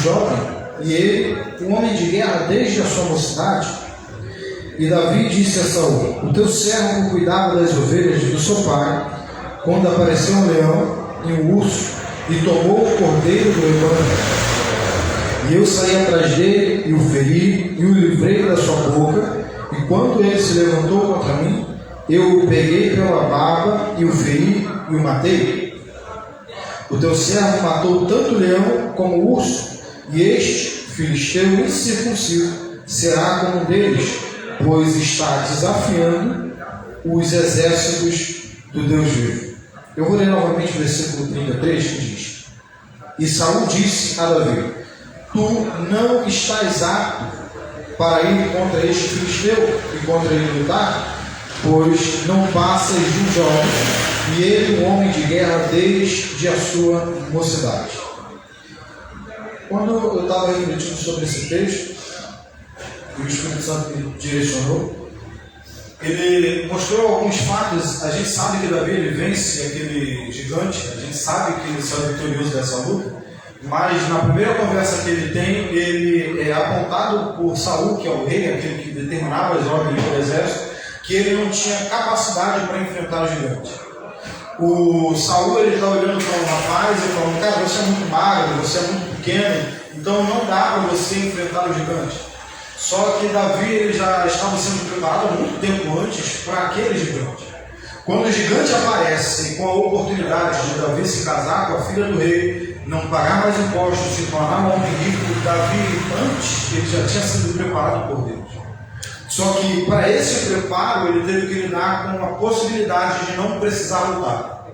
jovem, e ele, um homem de guerra desde a sua mocidade. E Davi disse a Saul: o teu servo cuidava das ovelhas do seu pai, quando apareceu um leão e um urso, e tomou o cordeiro do rebanho. E eu saí atrás dele, e o feri, e o livrei da sua boca, e quando ele se levantou contra mim, eu o peguei pela barba, e o feri, e o matei. O teu servo matou tanto o leão como o urso, e este, filisteu incircunciso, será como um deles, pois está desafiando os exércitos do Deus vivo. Eu vou ler novamente o versículo 33, que diz: e Saul disse a Davi: tu não estás apto para ir contra este filisteu e contra ele lutar, pois não passas de um jovem, e ele um homem de guerra desde a sua mocidade. Quando eu estava refletindo sobre esse texto, e o Espírito Santo me direcionou, ele mostrou alguns fatos. A gente sabe que Davi ele vence aquele gigante, a gente sabe que ele saiu vitorioso dessa luta, mas na primeira conversa que ele tem, ele é apontado por Saul, que é o rei, aquele que determinava as ordens do exército, que ele não tinha capacidade para enfrentar o gigante. O Saul ele está olhando para o rapaz e falando: cara, você é muito magro, você é muito pequeno, então não dá para você enfrentar o gigante. Só que Davi ele já estava sendo preparado há muito tempo antes para aquele gigante. Quando o gigante aparece com a oportunidade de Davi se casar com a filha do rei, não pagar mais impostos, se tornar um homem rico, Davi antes ele já tinha sido preparado por Deus. Só que para esse preparo ele teve que lidar com a possibilidade de não precisar lutar.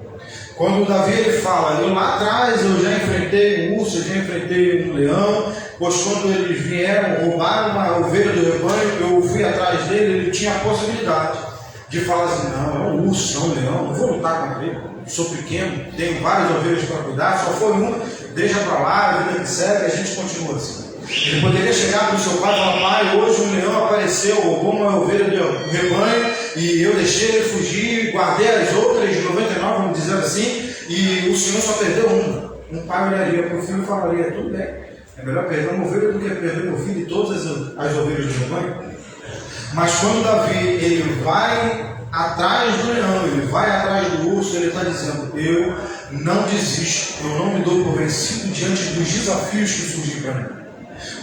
Quando Davi ele fala: eu lá atrás eu já enfrentei um urso, eu já enfrentei um leão, pois quando eles vieram roubar uma ovelha do rebanho, eu fui atrás dele, ele tinha a possibilidade de falar assim: não, é um urso, não é um leão, não vou lutar contra ele, sou pequeno, tenho várias ovelhas para cuidar, só foi uma, deixa para lá, a vida que segue, a gente continua assim. Ele poderia chegar para o seu pai e falar: pai, hoje um leão apareceu, roubou uma ovelha do rebanho, e eu deixei ele fugir, guardei as outras 99, vamos dizer assim, e o senhor só perdeu uma. Um pai olharia para o filho e falaria: tudo bem, é melhor perder uma ovelha do que perder meu filho e todas as ovelhas do rebanho. Mas quando Davi ele vai atrás do leão, ele vai atrás do urso, ele está dizendo: eu não desisto, eu não me dou por vencido diante dos desafios que surgem para mim.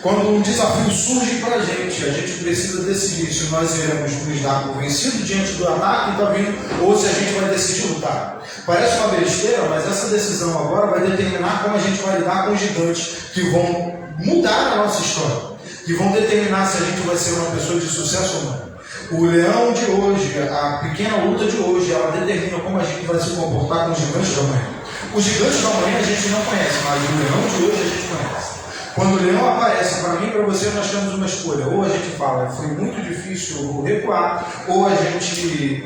Quando um desafio surge para a gente precisa decidir se nós iremos nos dar por vencido diante do ataque que está vindo, ou se a gente vai decidir lutar. Parece uma besteira, mas essa decisão agora vai determinar como a gente vai lidar com os gigantes que vão mudar a nossa história, que vão determinar se a gente vai ser uma pessoa de sucesso ou não. O leão de hoje, a pequena luta de hoje, ela determina como a gente vai se comportar com os gigantes da manhã. Os gigantes da manhã a gente não conhece, mas o leão de hoje a gente conhece. Quando o leão aparece, para mim e para você, nós temos uma escolha. Ou a gente fala: foi muito difícil recuar, ou a gente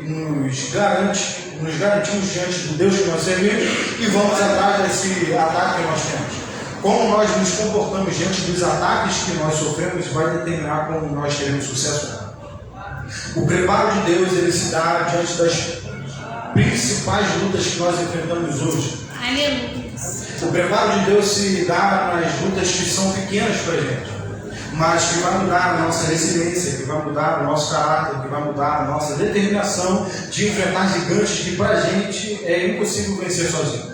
nos garantimos diante do Deus que nós servimos e vamos atrás desse ataque que nós temos. Como nós nos comportamos diante dos ataques que nós sofremos vai determinar como nós teremos sucesso ou não. O preparo de Deus ele se dá diante das principais lutas que nós enfrentamos hoje. Aleluia. O preparo de Deus se dá nas lutas que são pequenas para a gente, mas que vai mudar a nossa resiliência, que vai mudar o nosso caráter, que vai mudar a nossa determinação de enfrentar gigantes que para a gente é impossível vencer sozinho.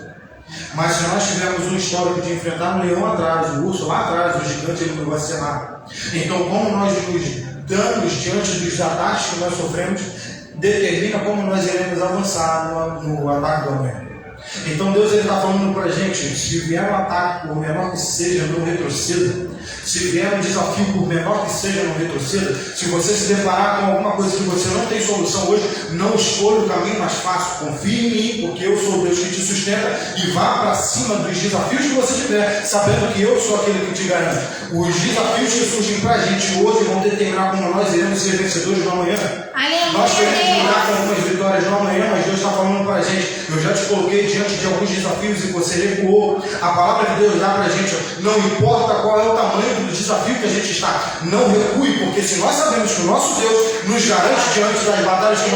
Mas se nós tivermos um histórico de enfrentar um leão atrás, um urso lá atrás, o gigante ele não vai ser nada. Então, como nós nos damos diante dos ataques que nós sofremos, determina como nós iremos avançar no ataque do amanhã. Então Deus está falando para a gente: se vier um ataque, por menor que seja, não retroceda. Se vier um desafio, por menor que seja, não retroceda. Se você se deparar com alguma coisa que você não tem solução hoje, não escolha o caminho mais fácil. Confie em mim, porque eu sou o Deus que te sustenta, e vá para cima dos desafios que você tiver, sabendo que eu sou aquele que te garante. Os desafios que surgem para a gente hoje vão determinar como nós iremos ser vencedores no amanhã. Nós queremos lidar com algumas vitórias no amanhã, mas Deus está falando para a gente: eu já te coloquei diante de alguns desafios e você recuou. A palavra de Deus dá para a gente: não importa qual é o tamanho diante do desafio que a gente está. Não recue, porque se nós sabemos que o nosso Deus nos garante diante das batalhas que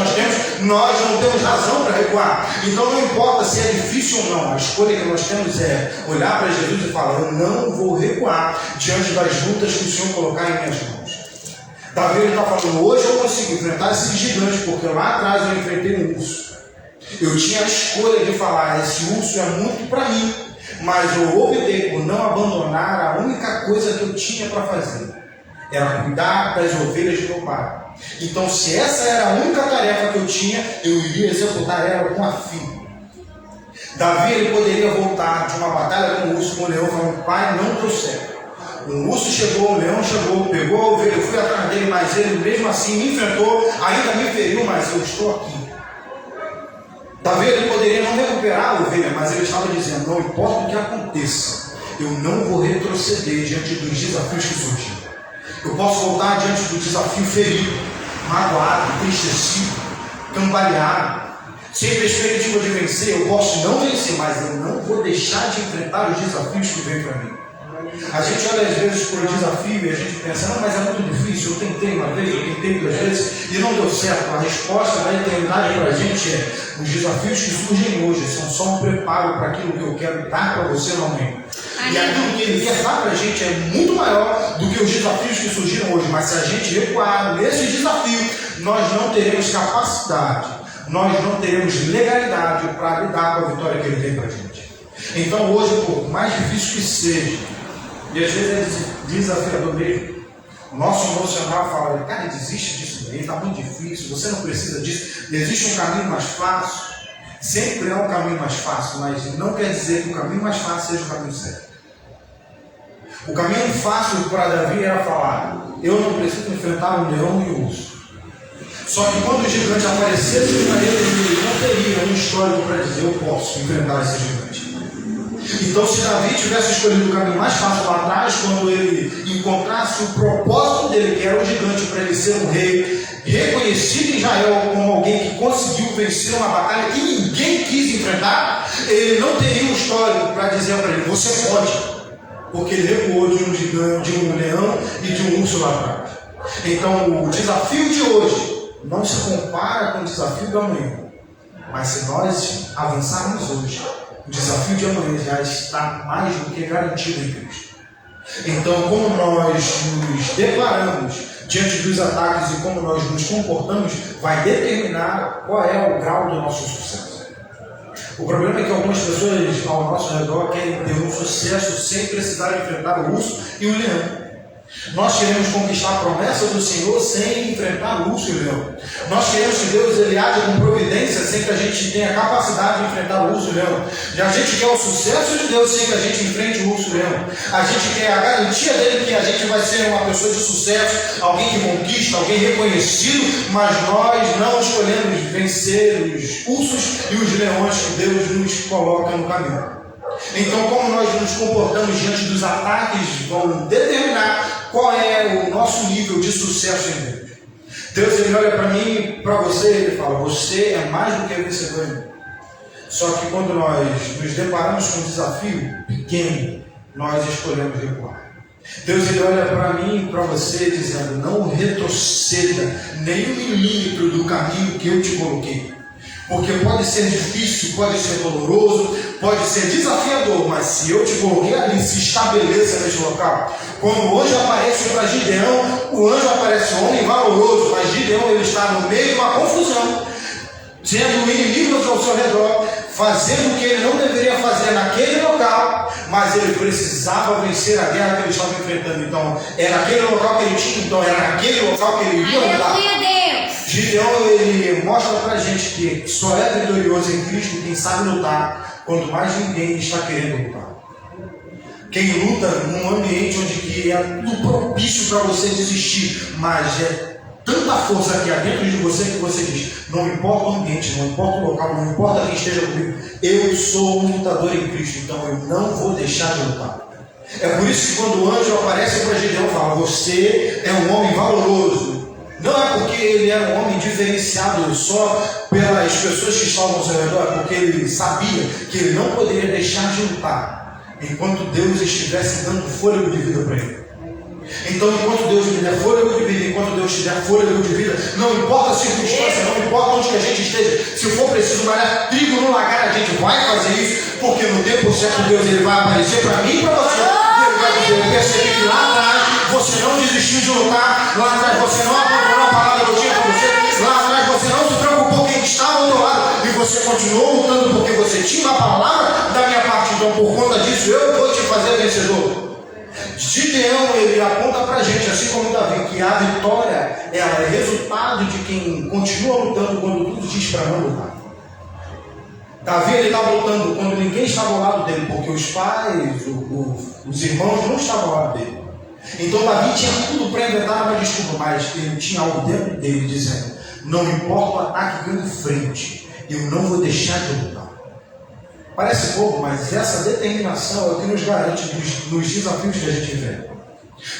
nós não temos razão para recuar. Então não importa se é difícil ou não, a escolha que nós temos é olhar para Jesus e falar: eu não vou recuar diante das lutas que o Senhor colocar em minhas mãos. Davi está falando: hoje eu consigo enfrentar esse gigante, porque lá atrás eu enfrentei um urso. Eu tinha a escolha de falar: esse urso é muito para mim, mas eu optei por não abandonar a única coisa que eu tinha para fazer, era cuidar das ovelhas do meu pai. Então, se essa era a única tarefa que eu tinha, eu iria executar ela com afinco. Davi, ele poderia voltar de uma batalha com o urso, com o leão, falando: pai, não deu certo. Um urso chegou, um leão chegou, pegou a ovelha, eu fui atrás dele, mas ele mesmo assim me enfrentou, ainda me feriu, mas eu estou aqui. Davi, ele poderia não recuperar a ovelha, mas ele estava dizendo: não importa o que aconteça, eu não vou retroceder diante dos desafios que surgirem. Eu posso voltar diante do desafio ferido, magoado, entristecido, cambaleado, sem perspectiva de vencer. Eu posso não vencer, mas eu não vou deixar de enfrentar os desafios que vêm para mim. A gente olha às vezes por desafio e a gente pensa: não, mas é muito difícil, eu tentei uma vez, eu tentei duas vezes e não deu certo. A resposta da eternidade para a gente é: os desafios que surgem hoje são só um preparo para aquilo que eu quero dar para você no amanhã. E aquilo que Ele quer dar para a gente é muito maior do que os desafios que surgiram hoje. Mas se a gente recuar nesse desafio, nós não teremos capacidade, nós não teremos legalidade para lidar com a vitória que Ele tem para a gente. Então hoje, por mais difícil que seja, e às vezes é desafiador mesmo, o nosso emocional fala: cara, desiste disso daí, está muito difícil, você não precisa disso, existe um caminho mais fácil. Sempre é um caminho mais fácil, mas não quer dizer que o caminho mais fácil seja o caminho certo. O caminho fácil para Davi era falar: eu não preciso enfrentar o leão e o urso. Só que quando o gigante aparecesse para ele não teria um histórico para dizer: eu posso enfrentar esse gigante. Então, se Davi tivesse escolhido o caminho mais fácil lá atrás, quando ele encontrasse o propósito dele, que era o gigante, para ele ser um rei reconhecido em Israel como alguém que conseguiu vencer uma batalha que ninguém quis enfrentar, ele não teria um histórico para dizer para ele: você pode. Porque ele recuou de um gigante, de um leão e de um urso lá atrás. Então, o desafio de hoje não se compara com o desafio do amanhã. Mas se nós avançarmos hoje, o desafio de amanhã já está mais do que garantido em Cristo. Então, como nós nos declaramos diante dos ataques e como nós nos comportamos, vai determinar qual é o grau do nosso sucesso. O problema é que algumas pessoas ao nosso redor querem ter um sucesso sem precisar enfrentar o urso e o leão. Nós queremos conquistar a promessa do Senhor sem enfrentar o urso e o leão. Nós queremos que Deus ele haja com providência sem que a gente tenha capacidade de enfrentar o urso e o leão. A gente quer o sucesso de Deus sem que a gente enfrente o urso e o leão. A gente quer a garantia dele que a gente vai ser uma pessoa de sucesso, alguém que conquista, alguém reconhecido, mas nós não escolhemos vencer os ursos e os leões que Deus nos coloca no caminho. Então, como nós nos comportamos diante dos ataques vão determinar qual é o nosso nível de sucesso em Deus. Deus ele olha para mim e para você, ele fala: você é mais do que vencedor em mim. Só que quando nós nos deparamos com um desafio pequeno, nós escolhemos recuar. Deus ele olha para mim e para você dizendo: não retroceda nem um milímetro do caminho que eu te coloquei. Porque pode ser difícil, pode ser doloroso, pode ser desafiador, mas se eu te coloquei ali, se estabeleça neste local. Quando o anjo aparece para Gideão, o anjo aparece um homem valoroso, mas Gideão ele está no meio de uma confusão, tendo inimigos ao seu redor, fazendo o que ele não deveria fazer naquele local, mas ele precisava vencer a guerra que ele estava enfrentando. Então, era aquele local que ele tinha, então era naquele local que ele iria lutar. Gideão ele mostra pra gente que só é vitorioso em Cristo quem sabe lutar quando mais ninguém está querendo lutar. Quem luta num ambiente onde que é tudo propício para você desistir, mas é tanta força que há dentro de você que você diz: não importa o ambiente, não importa o local, não importa quem esteja comigo, eu sou um lutador em Cristo, então eu não vou deixar de lutar. É por isso que quando o anjo aparece para Gideão e fala: você é um homem valoroso. Não é porque ele era um homem diferenciado só pelas pessoas que estavam ao seu redor, é porque ele sabia que ele não poderia deixar de lutar enquanto Deus estivesse dando fôlego de vida para ele. Então, enquanto Deus me der fôlego de vida, enquanto Deus te der fôlego de vida, não importa a circunstância, não importa onde que a gente esteja, se for preciso malhar trigo no lagar, a gente vai fazer isso, porque no tempo certo Deus ele vai aparecer para mim e para você. E ele vai dizer: eu percebi que lá atrás você não desistiu de lutar, lá atrás você não abandonou a palavra que eu tinha para você, lá atrás você não se preocupou quem estava ao teu lado, e você continuou lutando porque você tinha a palavra da minha parte. Então, por conta disso, eu vou te fazer vencedor. Gideão, ele aponta para a gente, assim como Davi, que a vitória ela é resultado de quem continua lutando quando tudo diz para não lutar. Davi, ele estava lutando quando ninguém estava ao lado dele, porque os pais, os irmãos não estavam ao lado dele. Então Davi tinha tudo para inventar uma desculpa, mas ele tinha algo dentro dele dizendo: não importa o ataque que eu enfrente, eu não vou deixar de lutar. Parece pouco, mas essa determinação é o que nos garante nos desafios que a gente enfrenta.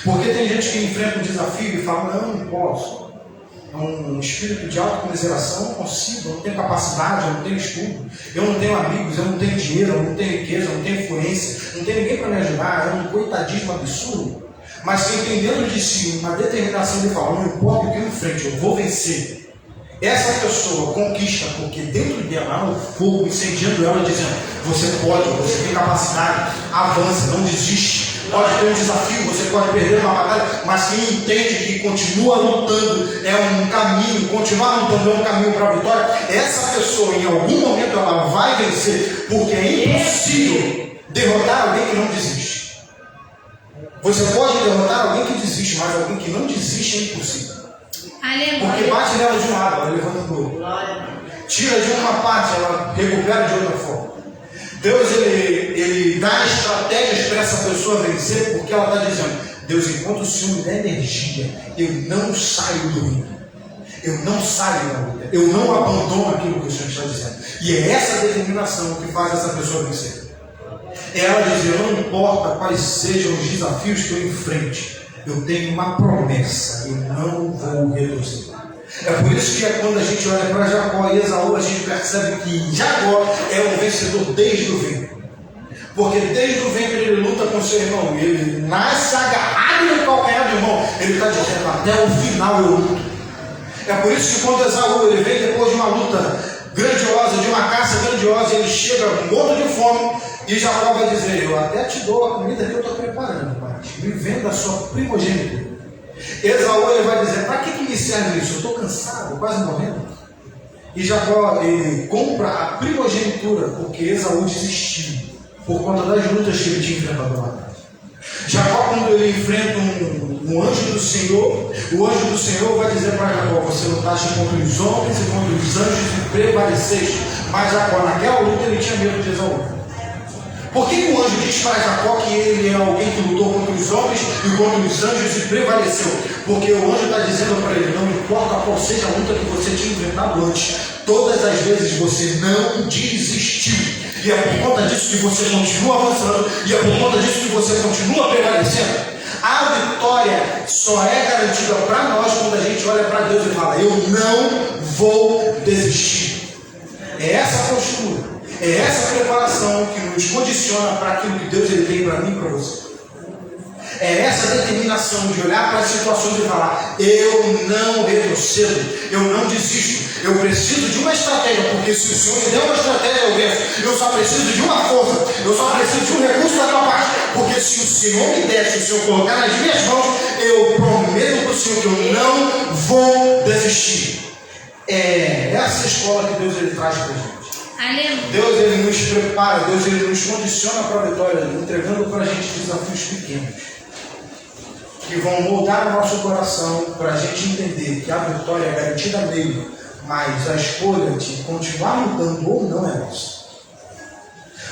Porque tem gente que enfrenta um desafio e fala: não posso. É um espírito de autocomiseração, eu não consigo, eu não tenho capacidade, eu não tenho estudo, eu não tenho amigos, eu não tenho dinheiro, eu não tenho riqueza, eu não tenho influência, não tenho ninguém para me ajudar, é um coitadismo absurdo. Mas quem tem dentro de si uma determinação de falar: não importa o que eu enfrente, eu vou vencer. Essa pessoa conquista, porque dentro dela há um fogo incendiando ela, dizendo: você pode, você tem capacidade, avança, não desiste. Pode ter um desafio, você pode perder uma batalha, mas quem entende que continua lutando é um caminho, continuar lutando é um caminho para a vitória, essa pessoa em algum momento ela vai vencer, porque é impossível derrotar alguém que não desiste. Você pode derrotar alguém que desiste, mas alguém que não desiste é impossível. Porque bate nela de um lado, ela levanta do outro. Tira de uma parte, ela recupera de outra forma. Deus ele dá estratégias para essa pessoa vencer, porque ela está dizendo: Deus, enquanto o Senhor me der energia, eu não saio do ringue, eu não saio da luta, eu não abandono aquilo que o Senhor está dizendo. E é essa determinação que faz essa pessoa vencer. Ela diz: não importa quais sejam os desafios que eu enfrente, eu tenho uma promessa, eu não vou reduzir. É por isso que quando a gente olha para Jacó e Esaú, a gente percebe que Jacó é um vencedor desde o ventre. Porque desde o ventre ele luta com seu irmão, ele nasce agarrado no calcanhar do irmão, ele está dizendo: até o final eu luto. É por isso que quando Esaú ele vem depois de uma luta grandiosa, de uma caça grandiosa, ele chega morto de fome, e Jacó vai dizer: eu até te dou a comida que eu estou preparando, pai, me venda a sua primogênita. Esaú ele vai dizer: para que me serve isso? Eu estou cansado, quase morrendo. E Jacó ele compra a primogenitura porque Esaú desistiu por conta das lutas que ele tinha enfrentado lá atrás. Jacó, quando ele enfrenta um anjo do Senhor, o anjo do Senhor vai dizer para Jacó: você lutaste contra os homens e contra os anjos e prevaleceste. Mas Jacó, naquela luta, ele tinha medo de Esaú. Por que o anjo diz para Jacó que ele é alguém que lutou contra os homens e contra os anjos e prevaleceu? Porque o anjo está dizendo para ele: não importa qual seja a luta que você tinha enfrentado antes, todas as vezes você não desistiu. E é por conta disso que você continua avançando, e é por conta disso que você continua prevalecendo. A vitória só é garantida para nós quando a gente olha para Deus e fala: eu não vou desistir. É essa postura, é essa preparação que nos condiciona para aquilo que Deus ele tem para mim e para você. É essa determinação de olhar para as situações e falar: eu não retrocedo, eu não desisto, eu preciso de uma estratégia, porque se o Senhor me der uma estratégia eu venço. Eu só preciso de uma força, eu só preciso de um recurso da tua parte, porque se o Senhor me der, se o Senhor colocar nas minhas mãos, eu prometo para o Senhor que eu não vou desistir. É essa escola que Deus ele traz para a gente. Deus ele nos prepara, Deus ele nos condiciona para a vitória, entregando para a gente desafios pequenos que vão moldar o nosso coração para a gente entender que a vitória é garantida mesmo, mas a escolha de continuar lutando ou não é nossa.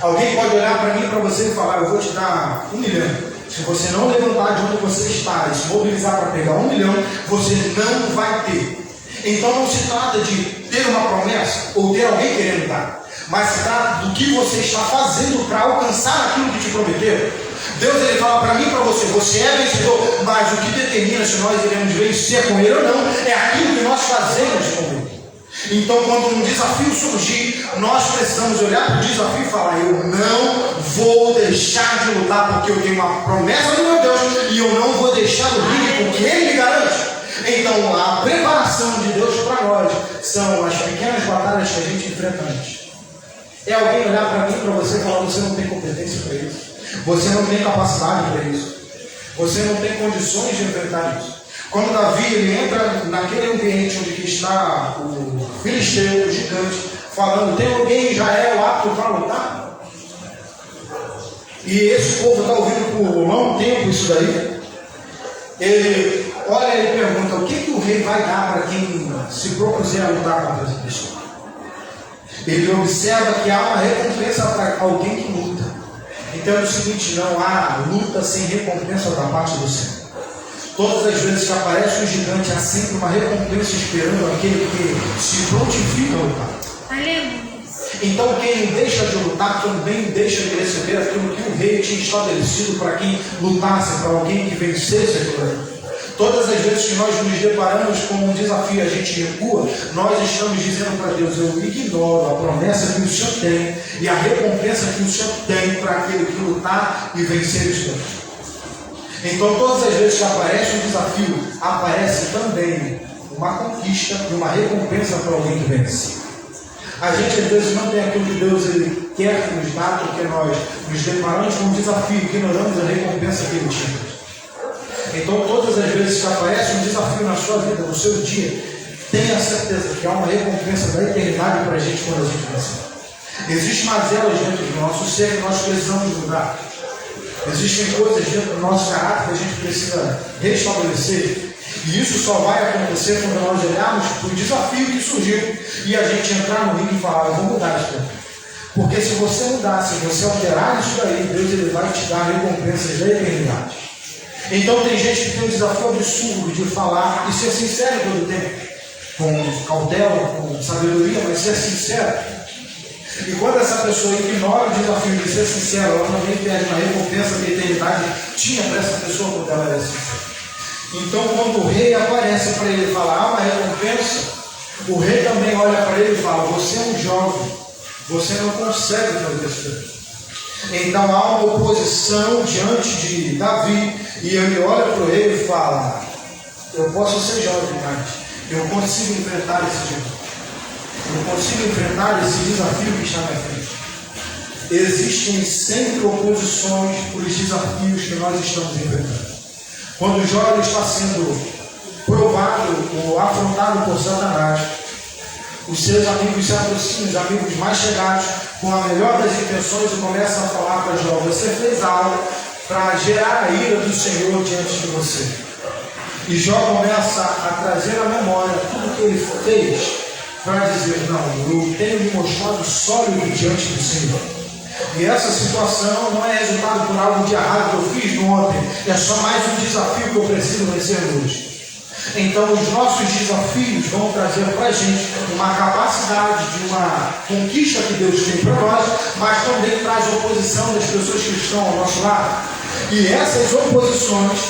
Alguém pode olhar para mim e para você e falar: eu vou te dar 1 milhão. Se você não levantar de onde você está e se mobilizar para pegar 1 milhão, você não vai ter. Então não se trata de ter uma promessa ou ter alguém querendo dar, mas se trata do que você está fazendo para alcançar aquilo que te prometeram. Deus ele fala para mim e para você: você é vencedor, mas o que determina se nós iremos vencer com ele ou não é aquilo que nós fazemos com ele. Então, quando um desafio surgir, nós precisamos olhar para o desafio e falar: eu não vou deixar de lutar, porque eu tenho uma promessa do meu Deus, e eu não vou deixar o ringue, porque Ele me garante. Então, a preparação de Deus para nós são as pequenas batalhas que a gente enfrenta antes. É alguém olhar para mim, para você e falar: você não tem competência para isso, você não tem capacidade para isso, você não tem condições de enfrentar isso. Quando Davi ele entra naquele ambiente onde está o filisteu, o gigante, falando: tem alguém em Israel apto para lutar? E esse povo está ouvindo por um longo tempo isso daí. Ele olha e pergunta: o que o rei vai dar para quem se propuser a lutar contra essa pessoa? Ele observa que há uma recompensa para alguém que luta. Então é o seguinte: não há luta sem recompensa da parte do Senhor. Todas as vezes que aparece um gigante, há sempre uma recompensa esperando aquele que se prontifica a lutar. Aleluia. Então quem deixa de lutar também deixa de receber aquilo que o rei tinha estabelecido para quem lutasse, para alguém que vencesse aquilo ali. Todas as vezes que nós nos deparamos com um desafio e a gente recua, nós estamos dizendo para Deus: eu ignoro a promessa que o Senhor tem e a recompensa que o Senhor tem para aquele que lutar e vencer os tempos. Então, todas as vezes que aparece um desafio, aparece também uma conquista e uma recompensa para alguém que vence. A gente às vezes não tem aquilo que Deus ele quer que nos dá, porque nós nos deparamos com um desafio e ignoramos a recompensa que Ele tinha. Então, todas as vezes que aparece um desafio na sua vida, no seu dia, tenha certeza que há uma recompensa da eternidade para a gente quando a gente vencer. Existem mazelas dentro do nosso ser que nós precisamos mudar. Existem coisas dentro do nosso caráter que a gente precisa restabelecer. E isso só vai acontecer quando nós olharmos para o desafio que surgiu e a gente entrar no ringue e falar: eu vou mudar isso daqui. Porque se você mudar, se você alterar isso daí, Deus ele vai te dar recompensas da eternidade. Então tem gente que tem um desafio absurdo de falar e ser sincero todo o tempo, com cautela, com sabedoria, mas ser sincero. E quando essa pessoa ignora o desafio de ser sincera, ela também perde uma recompensa que a eternidade tinha para essa pessoa quando ela era sincera. Então, quando o rei aparece para ele falar: há uma recompensa, o rei também olha para ele e fala: você é um jovem, você não consegue fazer isso. Então há uma oposição diante de Davi, e ele olha para o rei e fala: eu posso ser jovem, mas eu consigo enfrentar esse desafio. Eu consigo enfrentar esse desafio que está na frente. Existem sempre oposições para os desafios que nós estamos enfrentando. Quando Jó está sendo provado ou afrontado por Satanás, os seus amigos se aproximam, os amigos mais chegados, com a melhor das intenções, e começam a falar para Jó: você fez algo para gerar a ira do Senhor diante de você. E Jó começa a trazer à memória tudo que ele fez, para dizer: não, eu tenho me mostrado sólido diante do Senhor. E essa situação não é resultado por algo de errado que eu fiz no ontem, é só mais um desafio que eu preciso vencer hoje. Então os nossos desafios vão trazer para a gente uma capacidade de uma conquista que Deus tem para nós, mas também traz oposição das pessoas que estão ao nosso lado. E essas oposições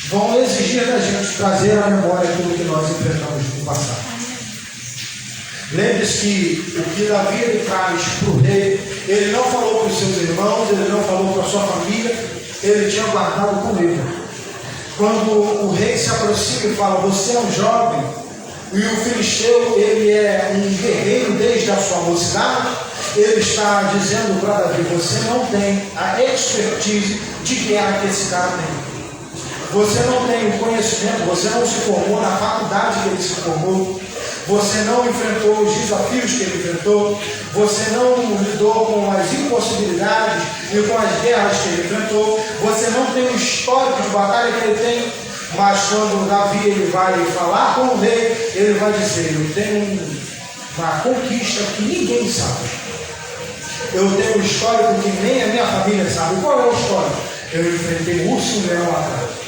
vão exigir da gente trazer à memória aquilo que nós enfrentamos no passado. Lembre-se que o que Davi ele traz para o rei, ele não falou para os seus irmãos, ele não falou para a sua família, ele tinha guardado com ele. Quando o rei se aproxima e fala: você é um jovem, e o filisteu ele é um guerreiro desde a sua mocidade, ele está dizendo para Davi: você não tem a expertise de guerra que esse cara tem. Você não tem o conhecimento, você não se formou na faculdade que ele se formou. Você não enfrentou os desafios que ele enfrentou. Você não lidou com as impossibilidades e com as guerras que ele enfrentou. Você não tem o histórico de batalha que ele tem. Mas quando Davi ele vai falar com o rei, ele vai dizer: eu tenho uma conquista que ninguém sabe. Eu tenho um histórico que nem a minha família sabe. Qual é o histórico? Eu enfrentei um urso e um leão atrás.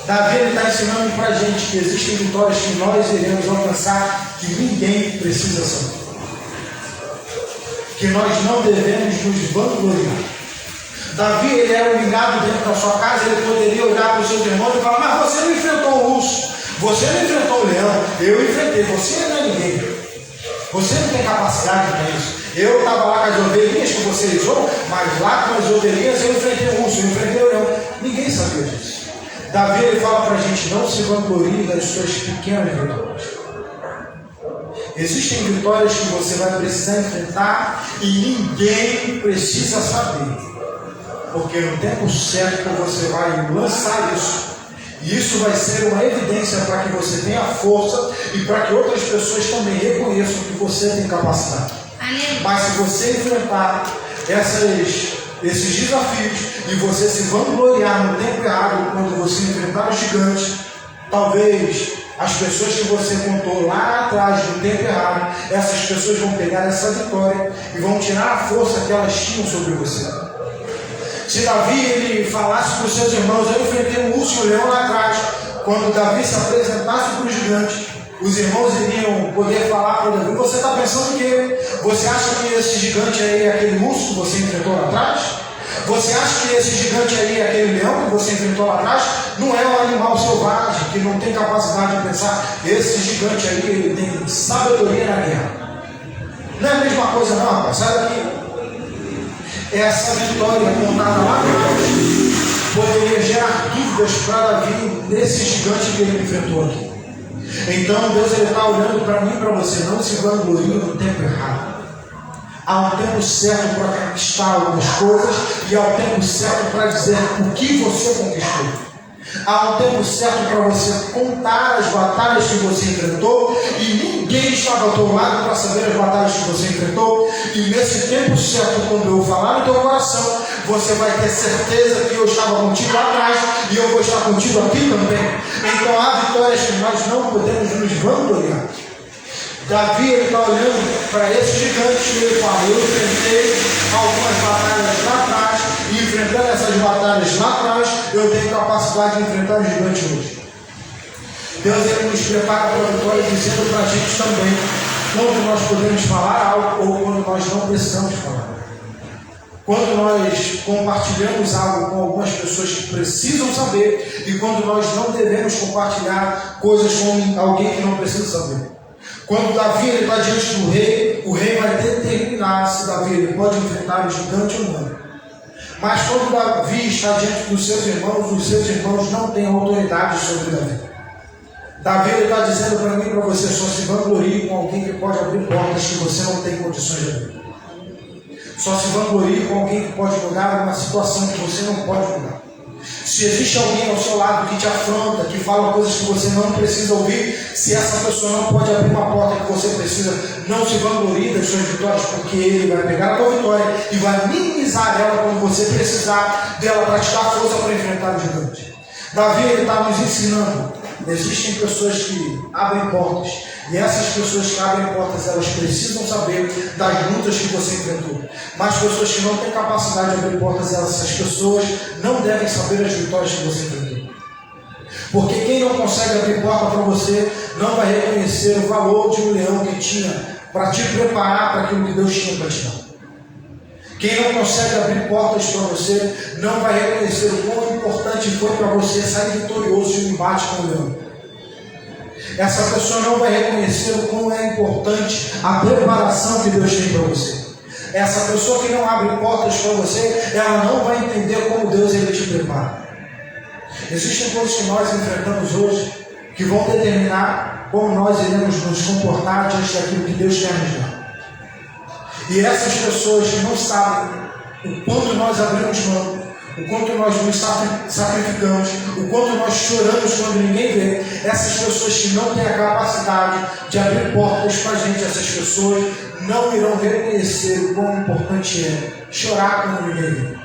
Davi está ensinando para a gente que existem vitórias que nós iremos alcançar que ninguém precisa saber. Que nós não devemos nos vangloriar. Davi ele era humilhado dentro da sua casa, ele poderia olhar para os seus irmãos e falar: mas você não enfrentou o urso, você não enfrentou o leão, eu enfrentei, você não é ninguém. Você não tem capacidade para isso. Eu estava lá com as ovelhinhas que vocês vão, mas lá com as ovelhinhas eu enfrentei o urso, eu enfrentei o leão. Ninguém sabia disso. Davi ele fala para a gente: não se vanglorie das suas pequenas vitórias. Existem vitórias que você vai precisar enfrentar e ninguém precisa saber. Porque no tempo certo você vai lançar isso. E isso vai ser uma evidência para que você tenha força e para que outras pessoas também reconheçam que você tem capacidade. Mas se você enfrentar esses desafios e você se vangloriar no tempo errado, quando você enfrentar os gigantes, talvez as pessoas que você contou lá atrás no tempo errado, essas pessoas vão pegar essa vitória e vão tirar a força que elas tinham sobre você. Se Davi ele falasse para os seus irmãos: eu enfrentei um urso e um leão lá atrás, quando Davi se apresentasse para os gigantes, os irmãos iriam poder falar para Davi: você está pensando que você acha que esse gigante aí é aquele urso que você enfrentou lá atrás? Você acha que esse gigante aí é aquele leão que você enfrentou lá atrás? Não é um animal selvagem que não tem capacidade de pensar. Esse gigante aí ele tem sabedoria na guerra. Não é a mesma coisa não, rapaz. Sai daqui. Essa vitória contada lá atrás poderia gerar dúvidas para Davi nesse gigante que ele enfrentou aqui. Então Deus está olhando para mim e para você: não se vanglorie no tempo errado. Há um tempo certo para conquistar algumas coisas e há um tempo certo para dizer o que você conquistou. Há um tempo certo para você contar as batalhas que você enfrentou e ninguém estava ao teu lado para saber as batalhas que você enfrentou. E nesse tempo certo, quando eu falar no teu coração, você vai ter certeza que eu estava contigo lá atrás e eu vou estar contigo aqui também. Então há vitórias que nós não podemos nos vangloriar. Davi está olhando para esse gigante e ele fala: eu enfrentei algumas batalhas lá atrás, e enfrentando essas batalhas lá atrás, eu tenho capacidade de enfrentar o gigante hoje. Deus ele nos prepara para a vitória, dizendo para a gente também quando nós podemos falar algo ou quando nós não precisamos falar. Quando nós compartilhamos algo com algumas pessoas que precisam saber e quando nós não devemos compartilhar coisas com alguém que não precisa saber. Quando Davi está diante do rei, o rei vai determinar se Davi ele pode enfrentar o gigante ou não. Mas quando Davi está diante dos seus irmãos, os seus irmãos não têm autoridade sobre Davi. Davi está dizendo para mim e para você: só se vanglorie com alguém que pode abrir portas que você não tem condições de abrir. Só se vanglorie com alguém que pode mudar uma situação que você não pode mudar. Se existe alguém ao seu lado que te afronta, que fala coisas que você não precisa ouvir, se essa pessoa não pode abrir uma porta que você precisa, não se vanglorie das suas vitórias, porque ele vai pegar a tua vitória e vai minimizar ela quando você precisar dela para te dar força para enfrentar o gigante. Davi está nos ensinando: existem pessoas que abrem portas, e essas pessoas que abrem portas, elas precisam saber das lutas que você enfrentou. Mas pessoas que não têm capacidade de abrir portas, essas pessoas não devem saber as vitórias que você enfrentou. Porque quem não consegue abrir porta para você, não vai reconhecer o valor de um leão que tinha para te preparar para aquilo que Deus tinha para te dar. Quem não consegue abrir portas para você, não vai reconhecer o quão importante foi para você sair vitorioso de um embate com o leão. Essa pessoa não vai reconhecer o quão é importante a preparação que Deus tem para você. Essa pessoa que não abre portas para você, ela não vai entender como Deus ele te prepara. Existem coisas que nós enfrentamos hoje que vão determinar como nós iremos nos comportar diante daquilo que Deus quer nos dar. E essas pessoas que não sabem o quanto nós abrimos mão, o quanto nós nos sacrificamos, o quanto nós choramos quando ninguém vê, essas pessoas que não têm a capacidade de abrir portas para a gente, essas pessoas não irão reconhecer o quão importante é chorar quando ninguém vê.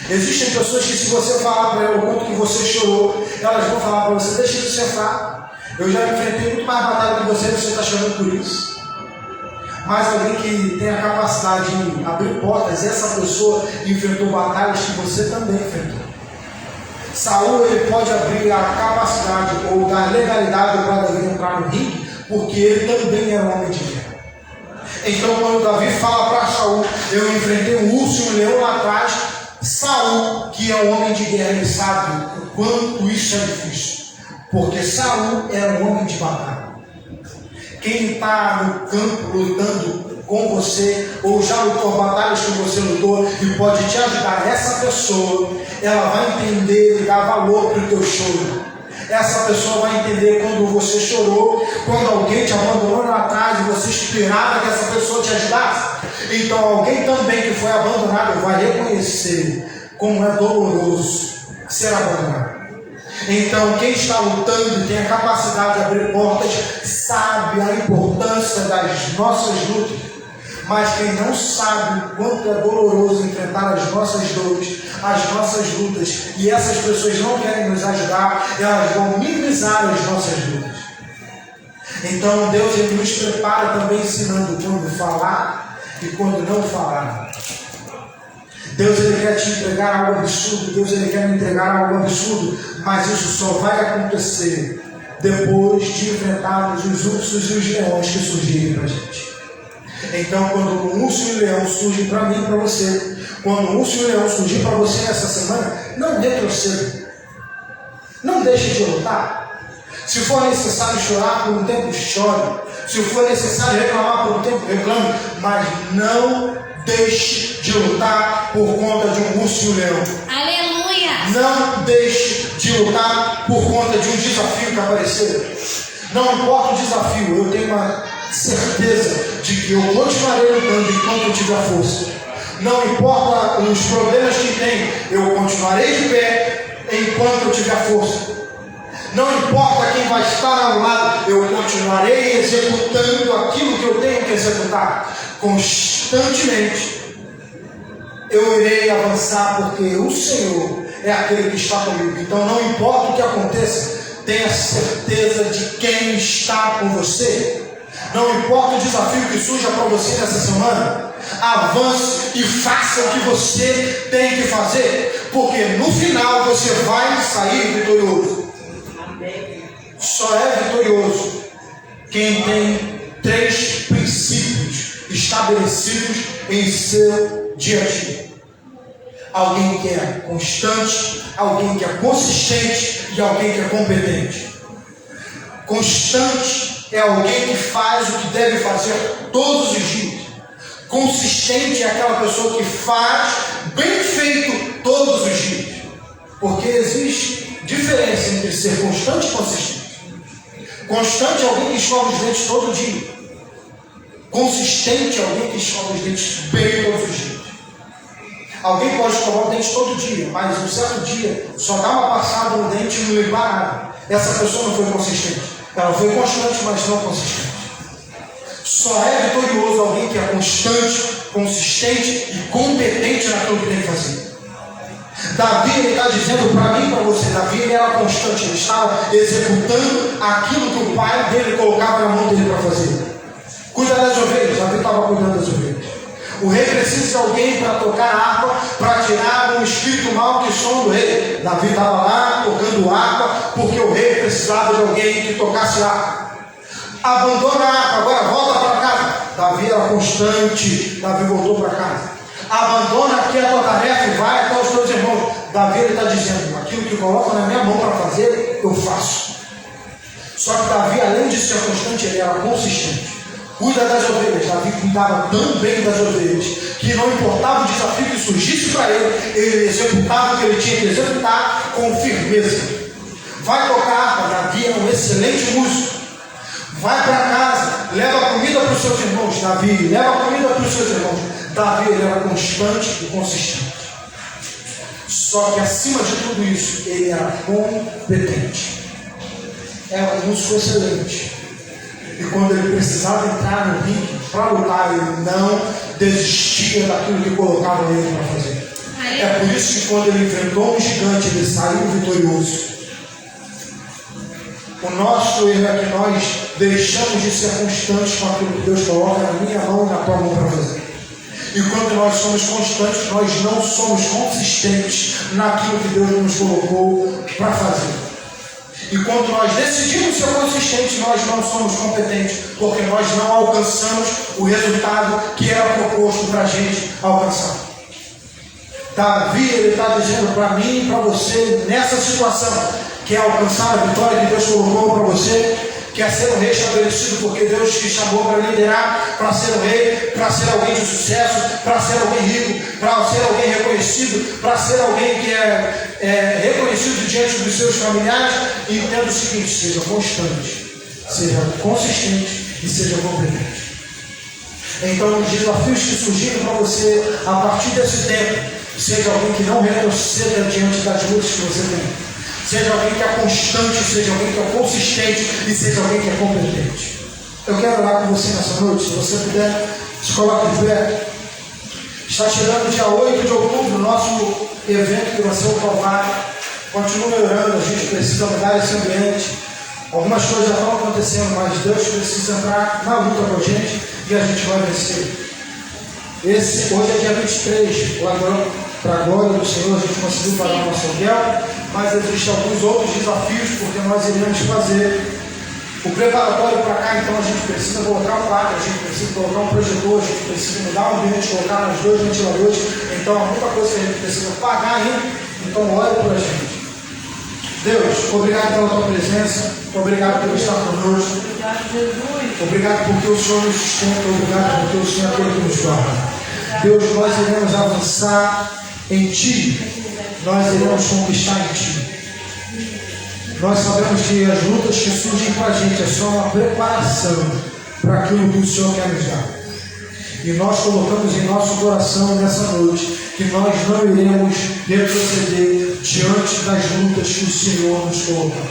Existem pessoas que, se você falar para ela o quanto que você chorou, elas vão falar para você: deixa de ser fraco, eu já enfrentei muito mais batalha que você está chorando por isso. Mas alguém que tem a capacidade de abrir portas, essa pessoa enfrentou batalhas que você também enfrentou. Saul ele pode abrir a capacidade ou dar legalidade para Davi entrar no ringue, porque ele também era um homem de guerra. Então quando Davi fala para Saul: eu enfrentei um urso e um leão lá atrás, Saul, que é um homem de guerra, ele sabe o quanto isso é difícil, porque Saul era um homem de batalha. quem está no campo lutando com você, ou já lutou batalhas que você lutou e pode te ajudar. Essa pessoa, ela vai entender e dar valor para o teu choro. Essa pessoa vai entender quando você chorou, quando alguém te abandonou lá atrás e você esperava que essa pessoa te ajudasse. Então alguém também que foi abandonado vai reconhecer como é doloroso ser abandonado. Então quem está lutando e tem a capacidade de abrir portas sabe a importância das nossas lutas. Mas quem não sabe o quanto é doloroso enfrentar as nossas dores, as nossas lutas, e essas pessoas não querem nos ajudar, elas vão minimizar as nossas lutas. Então Deus ele nos prepara também ensinando quando falar e quando não falar. Deus ele quer te entregar algo absurdo, Deus ele quer me entregar algo absurdo, mas isso só vai acontecer depois de enfrentarmos os ursos e os leões que surgirem para a gente. Então, quando um urso e um leão surgem para mim e para você, quando um urso e um leão surgir para você nessa semana, não retroceda. Não deixe de lutar. Se for necessário chorar por um tempo, chore. Se for necessário reclamar por um tempo, reclame. Mas não deixe de lutar por conta de um urso e um leão. Aleluia! Não deixe de lutar por conta de um desafio que apareceu. Não importa o desafio, eu tenho uma certeza de que eu continuarei lutando enquanto eu tiver força. Não importa os problemas que tem, eu continuarei de pé enquanto eu tiver força. Não importa quem vai estar ao lado, eu continuarei executando aquilo que eu tenho que executar. Constantemente eu irei avançar, porque o Senhor é aquele que está comigo. Então não importa o que aconteça, tenha certeza de quem está com você. Não importa o desafio que surja para você nessa semana, avance e faça o que você tem que fazer, porque no final você vai sair vitorioso. Só é vitorioso quem tem 3 princípios estabelecidos em seu dia a dia. Alguém que é constante, alguém que é consistente e alguém que é competente. Constante é alguém que faz o que deve fazer todos os dias. Consistente é aquela pessoa que faz bem feito todos os dias. Porque existe diferença entre ser constante e consistente. Constante é alguém que escova os dentes todo dia. Consistente é alguém que escova os dentes bem todos os dias. Alguém pode escovar o dente todo dia, mas um certo dia só dá uma passada no dente e não limpar nada. Essa pessoa não foi consistente. Ela foi constante, mas não consistente. Só é vitorioso alguém que é constante, consistente e competente naquilo que tem que fazer. Davi, ele está dizendo para mim e para você, Davi, ele era constante, ele estava executando aquilo que o pai dele colocava na mão dele para fazer. Cuida das ovelhas, Davi estava cuidando das ovelhas. O rei precisa de alguém para tocar harpa, para tirar um espírito mau que som do rei. Davi estava lá tocando harpa, porque o rei precisava de alguém que tocasse harpa. Abandona a harpa, agora volta para casa. Davi era constante, Davi voltou para casa. Abandona aqui a tua tarefa e vai até os teus irmãos. Davi está dizendo, aquilo que coloca na minha mão para fazer, eu faço. Só que Davi, além de ser constante, ele era consistente. Cuida das ovelhas. Davi cuidava tão bem das ovelhas que não importava o desafio que surgisse para ele, ele executava o que ele tinha que executar com firmeza. Vai tocar harpa. Davi é um excelente músico. Vai para casa, leva comida para os seus irmãos. Davi leva comida para os seus irmãos. Davi ele era constante e consistente. Só que acima de tudo isso, ele era competente. Era um músico excelente. E quando ele precisava entrar no ringue para lutar, ele não desistia daquilo que colocava ele para fazer. É por isso que quando ele enfrentou um gigante, ele saiu vitorioso. O nosso erro é que nós deixamos de ser constantes com aquilo que Deus coloca na minha mão e na tua mão para fazer. E quando nós somos constantes, nós não somos consistentes naquilo que Deus nos colocou para fazer. E quando nós decidimos ser consistentes, nós não somos competentes, porque nós não alcançamos o resultado que era proposto para a gente alcançar. Davi, ele está dizendo para mim e para você, nessa situação, que é alcançar a vitória que Deus colocou para você, quer ser um rei estabelecido, porque Deus te chamou para liderar, para ser um rei, para ser alguém de sucesso, para ser alguém rico, para ser alguém reconhecido, para ser alguém que é reconhecido diante dos seus familiares. E entenda o seguinte: seja constante, seja consistente e seja competente. Então, os desafios que surgirem para você a partir desse tempo, seja alguém que não retroceda diante das lutas que você tem. Seja alguém que é constante, seja alguém que é consistente e seja alguém que é competente. Eu quero orar com você nessa noite. Se você puder, se coloque de pé. Está chegando o dia 8 de outubro, nosso evento que vai ser o Calvário. Continue orando, a gente precisa mudar esse ambiente. Algumas coisas já estão acontecendo, mas Deus precisa entrar na luta com a gente e a gente vai vencer. Hoje é dia 23, para a glória do Senhor, a gente conseguiu pagar o nosso aluguel, mas existem alguns outros desafios, porque nós iremos fazer o preparatório para cá. Então a gente precisa colocar um quadro, a gente precisa colocar um projetor, a gente precisa mudar o ambiente, colocar mais 2 ventiladores. Então há muita coisa que a gente precisa pagar ainda. Então olhe para a gente. Deus, obrigado pela tua presença, obrigado por estar conosco. Obrigado porque o Senhor nos sustenta, obrigado porque o Senhor é aquele que nos guarda. Deus, nós iremos avançar em Ti, nós iremos conquistar em Ti. Nós sabemos que as lutas que surgem para a gente é só uma preparação para aquilo que o Senhor quer nos dar. E nós colocamos em nosso coração nessa noite que nós não iremos retroceder diante das lutas que o Senhor nos colocar.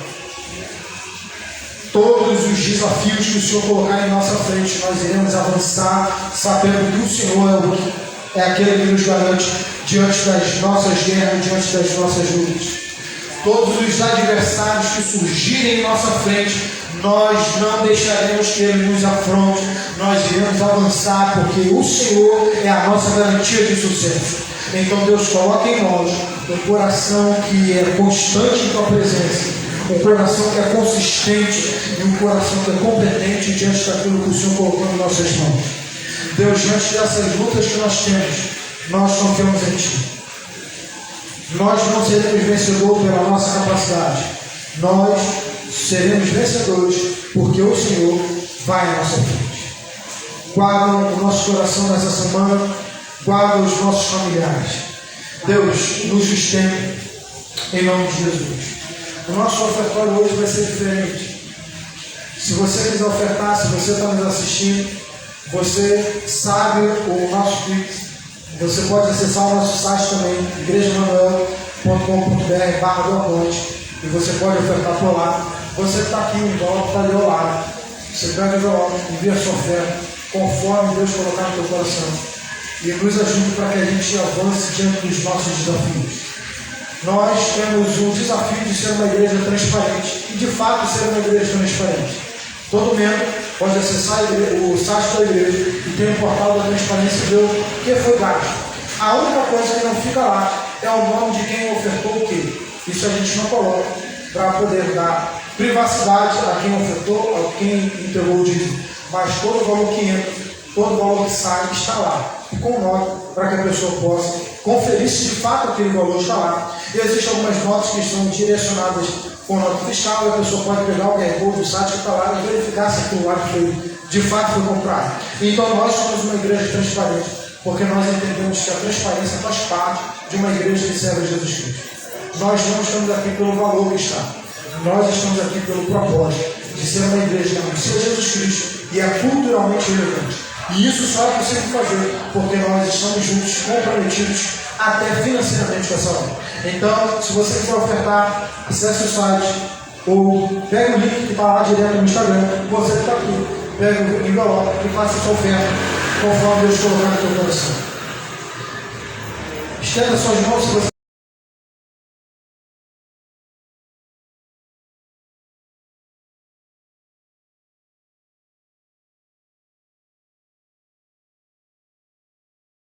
Todos os desafios que o Senhor colocar em nossa frente, nós iremos avançar, sabendo que o Senhor é aquele que nos garante diante das nossas guerras, diante das nossas lutas. Todos os adversários que surgirem em nossa frente, nós não deixaremos que ele nos afronte, nós iremos avançar, porque o Senhor é a nossa garantia de sucesso. Então Deus, coloca em nós um coração que é constante em tua presença, um coração que é consistente e um coração que é competente diante daquilo que o Senhor colocou em nossas mãos. Deus, diante dessas lutas que nós temos, nós confiamos em Ti. Nós não seremos vencedores pela nossa capacidade, nós seremos vencedores porque o Senhor vai à nossa frente. Guarda o nosso coração nessa semana, guarda os nossos familiares. Deus, nos sustenta em nome de Jesus. O nosso ofertório hoje vai ser diferente. Se você quiser ofertar, se você está nos assistindo, você sabe o nosso Pix. Você pode acessar o nosso site também, igrejamanuel.com.br/doaponte, e você pode ofertar por lá. Você está aqui, o envelope está ali ao lado. Você pega o envelope, envia a sua oferta, conforme Deus colocar no teu coração. E nos ajude para que a gente avance diante dos nossos desafios. Nós temos o desafio de ser uma igreja transparente, e de fato ser uma igreja transparente. Todo membro pode acessar o site da igreja e tem um portal da transparência e ver o que foi gasto. A única coisa que não fica lá é o nome de quem ofertou o quê. Isso a gente não coloca para poder dar privacidade a quem ofertou, a quem entregou o dízimo. Mas todo o valor que entra, todo o valor que sai está lá. E com nota para que a pessoa possa conferir se de fato aquele valor está lá. E existem algumas notas que estão direcionadas com nota fiscal, e a pessoa pode pegar o QR Code do site que está lá e verificar se aquilo lá de fato foi comprado. Então nós somos uma igreja transparente, porque nós entendemos que a transparência faz parte de uma igreja que serve a Jesus Cristo. Nós não estamos aqui pelo valor que está, nós estamos aqui pelo propósito de ser uma igreja que anuncia Jesus Cristo e é culturalmente relevante. E isso só é possível fazer porque nós estamos juntos, comprometidos até financeiramente com essa obra. Então, se você quiser ofertar, acesse o site ou pega o link que está lá direto no Instagram. Você que está aqui, pega o envelope e faça a sua oferta conforme Deus colocar no teu coração. Estenda suas mãos se você